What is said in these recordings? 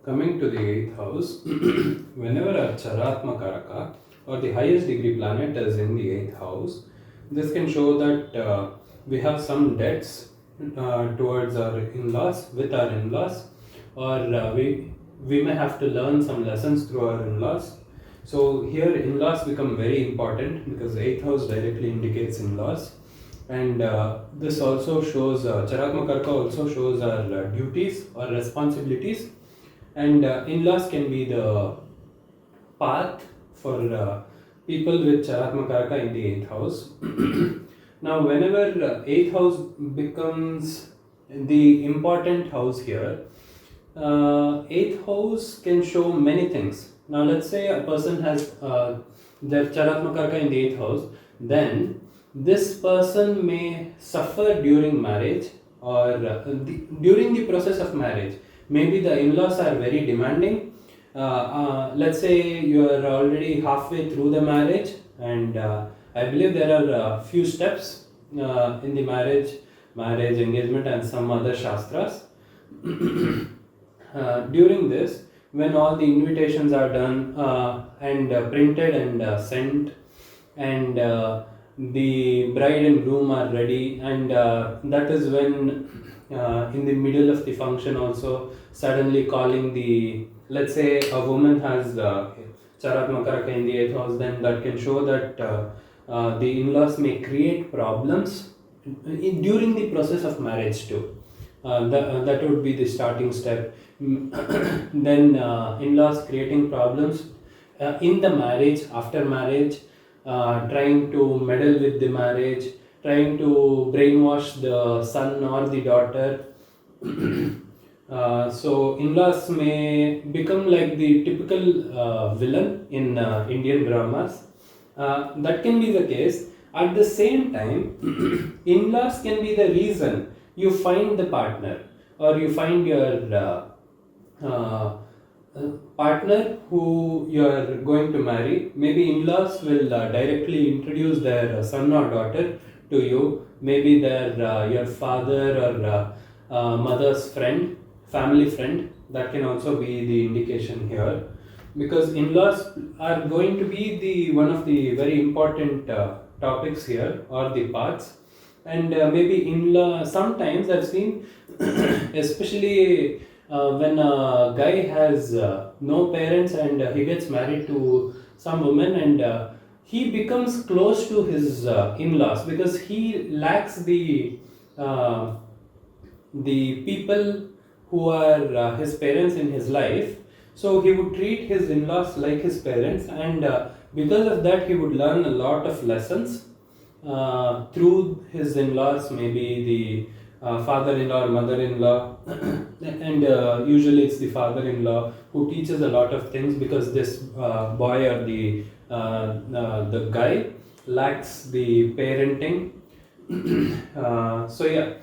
Coming to the 8th house, whenever a Chara Atmakaraka or the highest degree planet is in the 8th house, this can show that we have some debts towards our in-laws, with our in-laws, or we may have to learn some lessons through our in-laws. So here in-laws become very important because the 8th house directly indicates in-laws. And this also shows, Chara Atmakaraka also shows our duties or responsibilities, and in-laws can be the path for people with Charatmakaraka in the 8th house. Now, whenever 8th house becomes the important house here, 8th house can show many things. Now, let's say a person has their Charatmakaraka in the 8th house, then this person may suffer during marriage or during the process of marriage. Maybe the in-laws are very demanding. Let's say you are already halfway through the marriage, and I believe there are a few steps in the marriage, engagement, and some other shastras. During this, when all the invitations are done and printed and sent, and the bride and groom are ready, and that is when in the middle of the function also suddenly calling the, let's say a woman has Chara Atmakaraka in the 8th house, then that can show that the in-laws may create problems during the process of marriage too. That would be the starting step. Then in-laws creating problems in the marriage, after marriage, trying to meddle with the marriage, trying to brainwash the son or the daughter. So in-laws may become like the typical villain in Indian dramas. That can be the case. At the same time, in-laws can be the reason you find the partner, or you find your partner who you are going to marry. Maybe in-laws will directly introduce their son or daughter to you. Maybe their your father or mother's friend, family friend. That can also be the indication here, because in-laws are going to be the one of the very important topics here, or the parts. And maybe in-law, sometimes I've seen especially when a guy has no parents and he gets married to some woman, and he becomes close to his in-laws because he lacks uh, the people who are his parents in his life. So he would treat his in-laws like his parents, and because of that he would learn a lot of lessons through his in-laws, maybe the father-in-law or mother-in-law. And usually it's the father-in-law who teaches a lot of things, because this boy or the guy lacks the parenting. So yeah,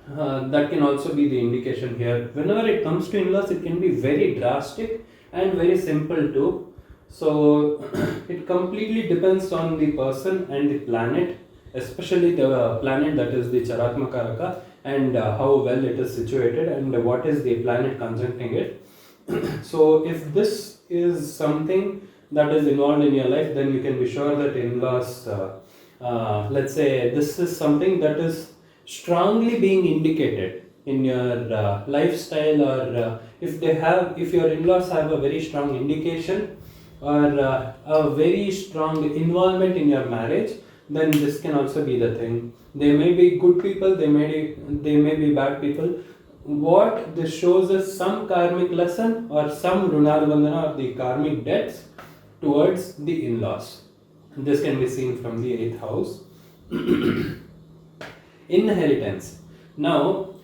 that can also be the indication here. Whenever it comes to in-laws, it can be very drastic and very simple too. So it completely depends on the person and the planet, especially the planet that is the Charatmakaraka, and how well it is situated, and what is the planet conjuncting it. So if this is something that is involved in your life, then you can be sure that in-laws, let's say this is something that is strongly being indicated in your lifestyle, or if your in-laws have a very strong indication, or a very strong involvement in your marriage, then this can also be the thing. They may be good people, they may be bad people. What this shows is some karmic lesson, or some runarvandana, or the karmic debts towards the in-laws. This can be seen from the 8th house. Inheritance. Now,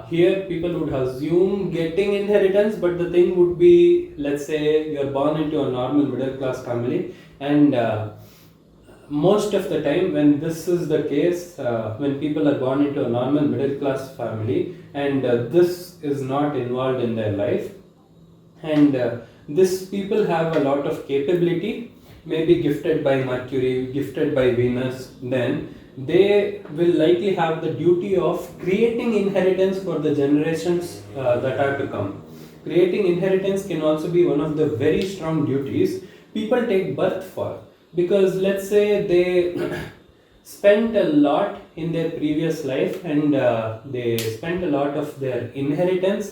here people would assume getting inheritance, but the thing would be, let's say you're born into a normal middle class family, and most of the time when this is the case, when people are born into a normal middle class family, and this is not involved in their life, and this people have a lot of capability, maybe gifted by Mercury, gifted by Venus, then they will likely have the duty of creating inheritance for the generations that are to come. creating inheritance can also be one of the very strong duties people take birth for, because let's say they spent a lot in their previous life, and they spent a lot of their inheritance,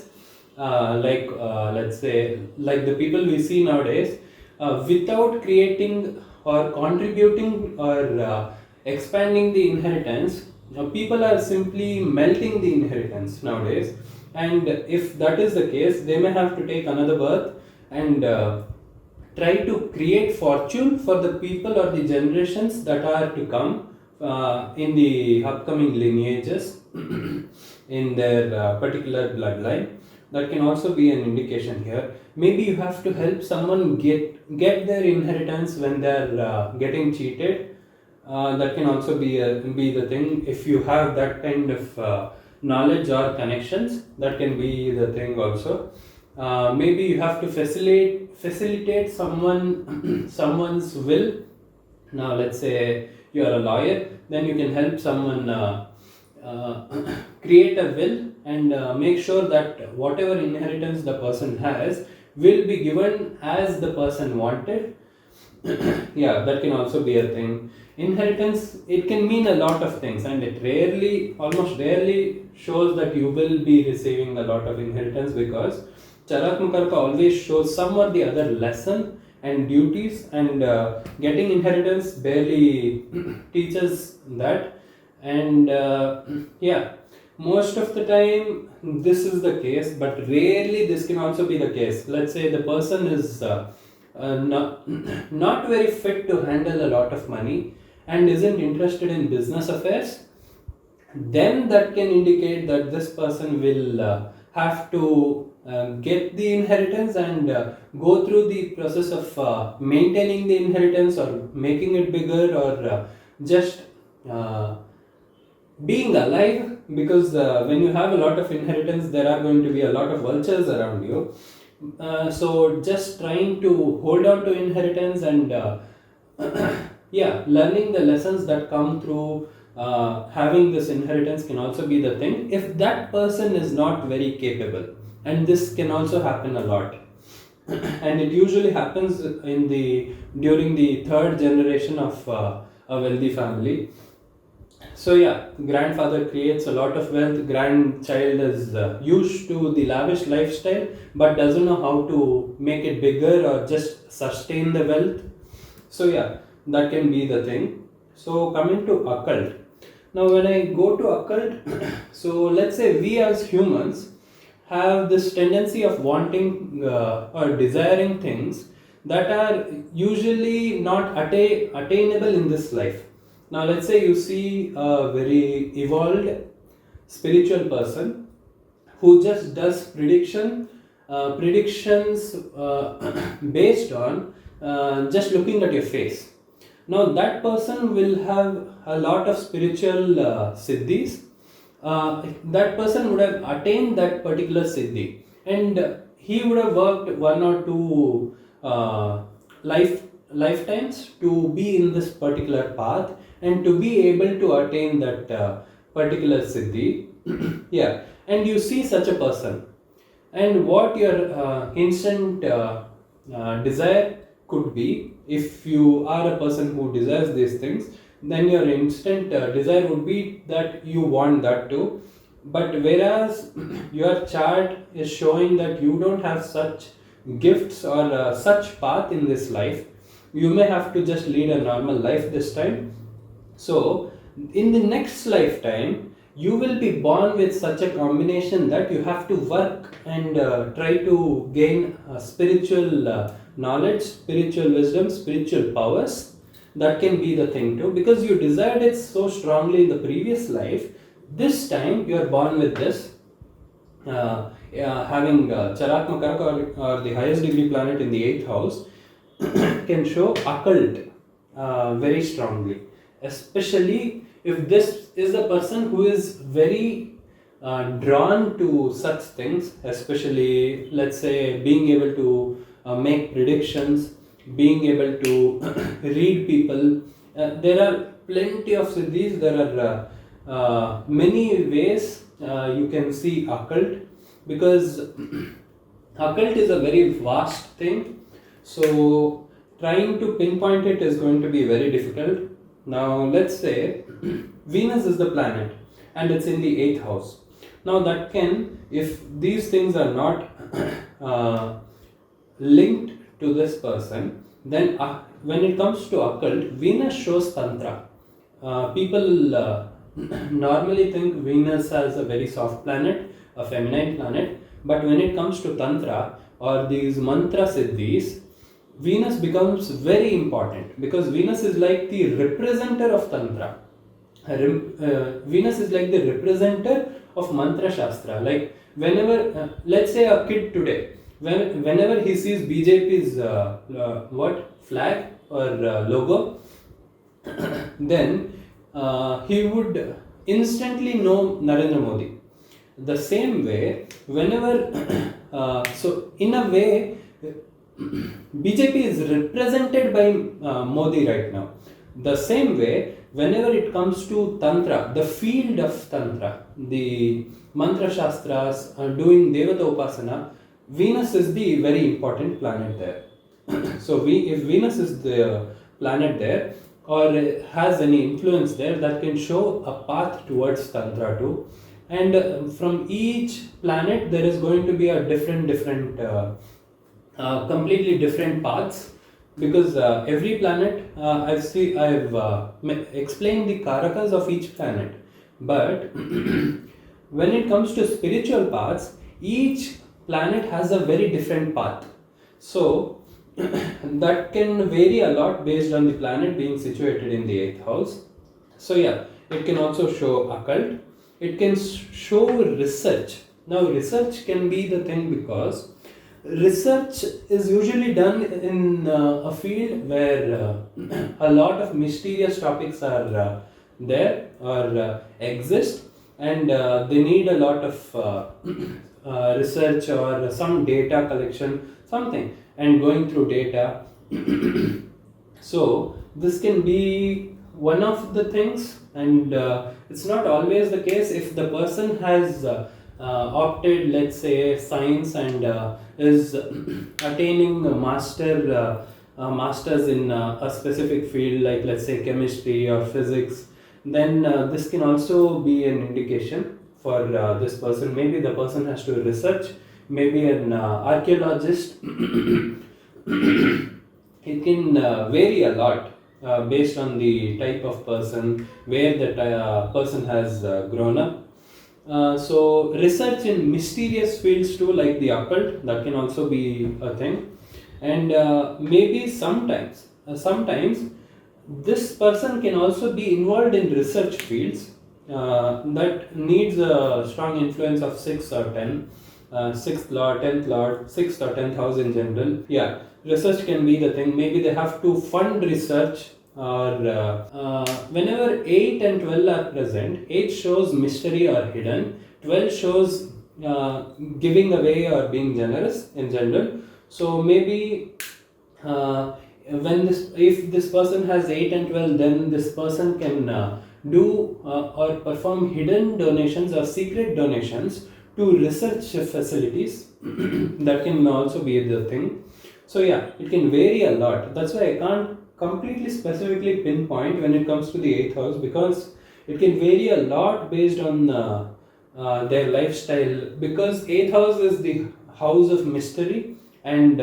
let's say like the people we see nowadays, without creating or contributing or expanding the inheritance. People are simply melting the inheritance nowadays, and if that is the case, they may have to take another birth and try to create fortune for the people or the generations that are to come in the upcoming lineages in their particular bloodline. That can also be an indication here. Maybe you have to help someone get their inheritance when they're getting cheated. That can also be the thing. If you have that kind of knowledge or connections, that can be the thing also. Maybe you have to facilitate someone's will. Now let's say you are a lawyer, then you can help someone create a will and make sure that whatever inheritance the person has will be given as the person wanted. Yeah, that can also be a thing. Inheritance, it can mean a lot of things, and it almost rarely shows that you will be receiving a lot of inheritance, because Chara Atmakaraka always shows some or the other lesson and duties, and getting inheritance barely teaches that. And yeah, most of the time this is the case, but rarely this can also be the case. Let's say the person is not very fit to handle a lot of money and isn't interested in business affairs, then that can indicate that this person will have to get the inheritance and go through the process of maintaining the inheritance or making it bigger, or just being alive, because when you have a lot of inheritance, there are going to be a lot of vultures around you. So just trying to hold on to inheritance and yeah, learning the lessons that come through having this inheritance can also be the thing, if that person is not very capable. And this can also happen a lot. And it usually happens during the third generation of a wealthy family. So yeah, grandfather creates a lot of wealth, grandchild is used to the lavish lifestyle but doesn't know how to make it bigger or just sustain the wealth. So yeah, that can be the thing. So coming to occult. Now when I go to occult, so let's say we as humans have this tendency of wanting or desiring things that are usually not attainable in this life. Now let's say you see a very evolved spiritual person who just does predictions based on just looking at your face. Now that person will have a lot of spiritual siddhis. That person would have attained that particular siddhi, and he would have worked one or two lifetimes to be in this particular path and to be able to attain that particular siddhi. Yeah, and you see such a person, and what your instant desire could be, if you are a person who desires these things, then your instant desire would be that you want that too. But whereas your chart is showing that you don't have such gifts or such path in this life, you may have to just lead a normal life this time. So in the next lifetime, you will be born with such a combination that you have to work and try to gain spiritual knowledge, spiritual wisdom, spiritual powers. That can be the thing too, because you desired it so strongly in the previous life. This time you are born with this, having Chara Atmakaraka or the highest degree planet in the 8th house can show occult very strongly, especially if this is a person who is very drawn to such things, especially let's say being able to make predictions, being able to read people. There are plenty of siddhis. There are many ways you can see occult, because Occult is a very vast thing, so trying to pinpoint it is going to be very difficult. Now, let's say Venus is the planet and it's in the 8th house. Now, that can, if these things are not linked to this person, then when it comes to occult, Venus shows Tantra. People normally think Venus as a very soft planet, a feminine planet, but when it comes to Tantra or these mantra siddhis, Venus becomes very important because Venus is like the representative of Tantra. Venus is like the representative of Mantra Shastra. Like whenever, let's say a kid today, whenever he sees BJP's flag or logo, then he would instantly know Narendra Modi. The same way, whenever, so in a way, BJP is represented by Modi right now. The same way, whenever it comes to Tantra, the field of Tantra, the Mantra Shastras, doing Devata Upasana, Venus is the very important planet there. So, if Venus is the planet there, or has any influence there, that can show a path towards Tantra too. And from each planet, there is going to be a completely different paths, because every planet, I've explained the karakas of each planet, but when it comes to spiritual paths, each planet has a very different path. So that can vary a lot based on the planet being situated in the 8th house. So yeah, it can also show occult. It can show research. Now research can be the thing because research is usually done in a field where a lot of mysterious topics are there or exist, and they need a lot of research or some data collection, something, and going through data. So this can be one of the things, and it's not always the case. If the person has opted, let's say, science and is attaining a masters in a specific field, like let's say chemistry or physics, then this can also be an indication for this person. Maybe the person has to research, maybe an archaeologist. It can vary a lot based on the type of person, where the person has grown up. So research in mysterious fields too, like the occult, that can also be a thing. And maybe sometimes this person can also be involved in research fields that needs a strong influence of 6 or 10, 6th lord, 10th lord, 6th or 10th house in general. Yeah, research can be the thing. Maybe they have to fund research, or whenever 8 and 12 are present, 8 shows mystery or hidden, 12 shows giving away or being generous in general. So maybe if this person has 8 and 12, then this person can do or perform hidden donations or secret donations to research facilities. That can also be the thing. So yeah, it can vary a lot. That's why I can't completely specifically pinpoint when it comes to the 8th house, because it can vary a lot based on their lifestyle, because 8th house is the house of mystery and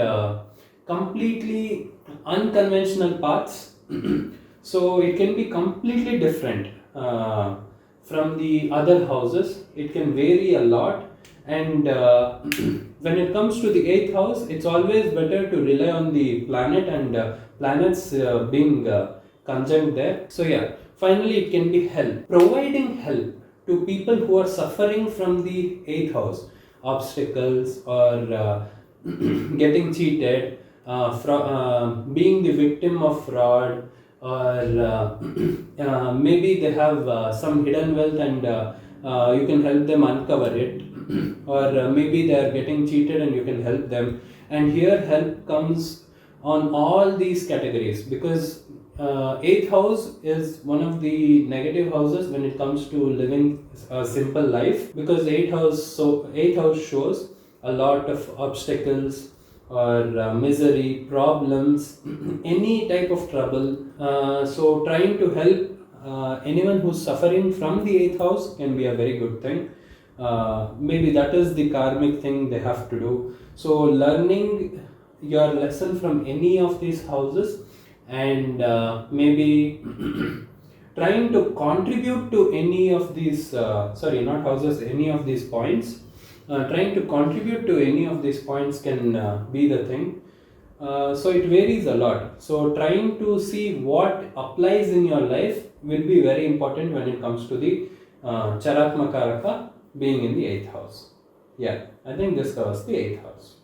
completely unconventional paths. So it can be completely different from the other houses. It can vary a lot, and when it comes to the 8th house, it's always better to rely on the planet and planets being conjunct there. So yeah, finally it can be help, providing help to people who are suffering from the 8th house, obstacles, or getting cheated, being the victim of fraud, or maybe they have some hidden wealth and you can help them uncover it, or maybe they are getting cheated and you can help them. And here help comes on all these categories, because 8th house is one of the negative houses when it comes to living a simple life, because 8th house shows a lot of obstacles or misery, problems, any type of trouble. So trying to help anyone who's suffering from the 8th house can be a very good thing. Maybe that is the karmic thing they have to do. So learning your lesson from any of these houses, and maybe trying to contribute to any of these sorry, not houses, any of these points, trying to contribute to any of these points can be the thing. So it varies a lot. So trying to see what applies in your life will be very important when it comes to the Chara Atmakaraka being in the 8th house. Yeah, I think this covers the 8th house.